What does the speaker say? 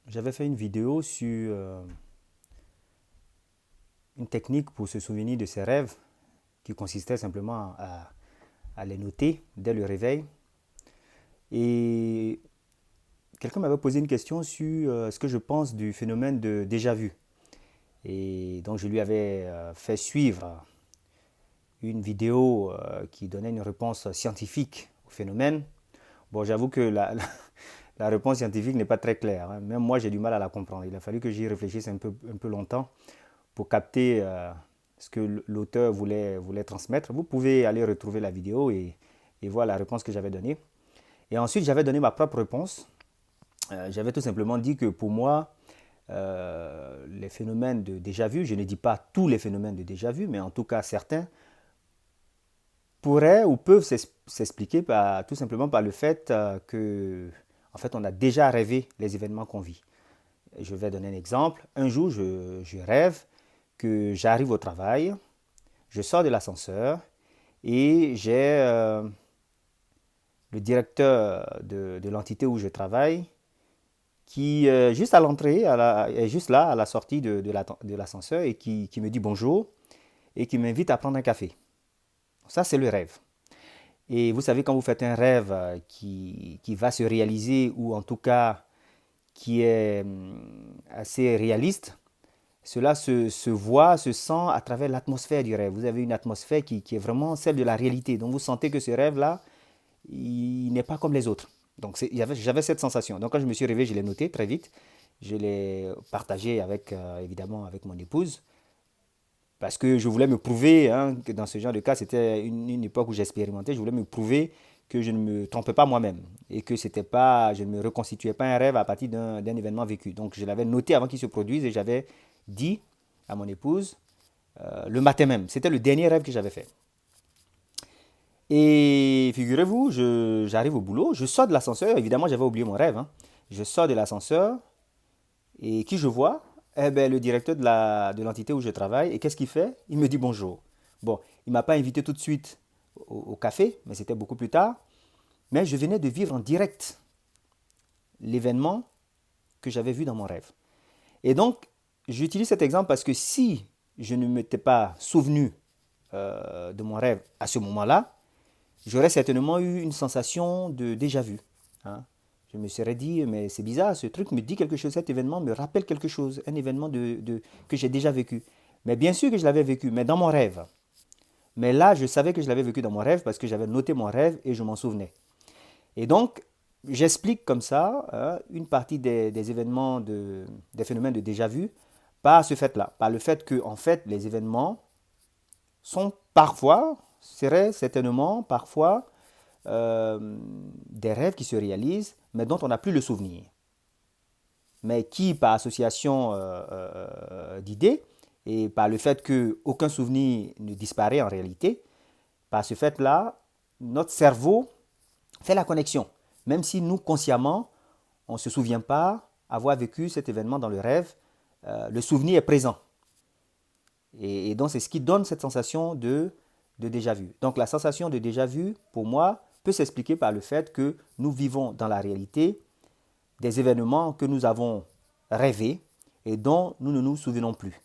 J'avais fait une vidéo sur une technique pour se souvenir de ses rêves qui consistait simplement à les noter dès le réveil. Et quelqu'un m'avait posé une question sur ce que je pense du phénomène de déjà vu. Et donc je lui avais fait suivre une vidéo qui donnait une réponse scientifique au phénomène. Bon, j'avoue que la réponse scientifique n'est pas très claire, hein. Même moi, j'ai du mal à la comprendre. Il a fallu que j'y réfléchisse un peu longtemps pour capter ce que l'auteur voulait transmettre. Vous pouvez aller retrouver la vidéo et voir la réponse que j'avais donnée. Et ensuite, j'avais donné ma propre réponse. J'avais tout simplement dit que pour moi, les phénomènes de déjà-vu, je ne dis pas tous les phénomènes de déjà-vu, mais en tout cas certains, pourraient ou peuvent s'expliquer tout simplement par le fait que, en fait, on a déjà rêvé les événements qu'on vit. Je vais donner un exemple. Un jour, je rêve que j'arrive au travail, je sors de l'ascenseur et j'ai le directeur de l'entité où je travaille qui, juste à l'entrée, est juste là, à la sortie de l'ascenseur et qui me dit bonjour et qui m'invite à prendre un café. Ça, c'est le rêve. Et vous savez, quand vous faites un rêve qui va se réaliser ou en tout cas qui est assez réaliste, cela se voit, se sent à travers l'atmosphère du rêve. Vous avez une atmosphère qui est vraiment celle de la réalité. Donc vous sentez que ce rêve-là, il n'est pas comme les autres. Donc j'avais cette sensation. Donc quand je me suis réveillé, je l'ai noté très vite. Je l'ai partagé avec, évidemment, avec mon épouse. Parce que je voulais me prouver, hein, que dans ce genre de cas, c'était une époque où j'expérimentais. Je voulais me prouver que je ne me trompais pas moi-même et que c'était pas, je ne me reconstituais pas un rêve à partir d'un événement vécu. Donc je l'avais noté avant qu'il se produise et j'avais dit à mon épouse le matin même. C'était le dernier rêve que j'avais fait. Et figurez-vous, j'arrive au boulot, je sors de l'ascenseur, évidemment j'avais oublié mon rêve, hein. Je sors de l'ascenseur et qui je vois? Eh ben, le directeur de l'entité où je travaille. Et qu'est-ce qu'il fait? Il me dit bonjour. Bon, il ne m'a pas invité tout de suite au café, mais c'était beaucoup plus tard. Mais je venais de vivre en direct l'événement que j'avais vu dans mon rêve. Et donc, j'utilise cet exemple parce que si je ne m'étais pas souvenu de mon rêve à ce moment-là, j'aurais certainement eu une sensation de déjà vu, hein. Je me serais dit, mais c'est bizarre, ce truc me dit quelque chose, cet événement me rappelle quelque chose, un événement que j'ai déjà vécu. Mais bien sûr que je l'avais vécu, mais dans mon rêve. Mais là, je savais que je l'avais vécu dans mon rêve parce que j'avais noté mon rêve et je m'en souvenais. Et donc, j'explique comme ça une partie des événements, des phénomènes de déjà vu par ce fait-là, par le fait que, en fait, les événements sont parfois, seraient certainement parfois des rêves qui se réalisent, mais dont on n'a plus le souvenir. Mais qui, par association d'idées, et par le fait qu'aucun souvenir ne disparaît en réalité, par ce fait-là, notre cerveau fait la connexion. Même si nous, consciemment, on ne se souvient pas avoir vécu cet événement dans le rêve, le souvenir est présent. Et donc, c'est ce qui donne cette sensation de déjà vu. Donc, la sensation de déjà vu, pour moi, peut s'expliquer par le fait que nous vivons dans la réalité des événements que nous avons rêvés et dont nous ne nous souvenons plus.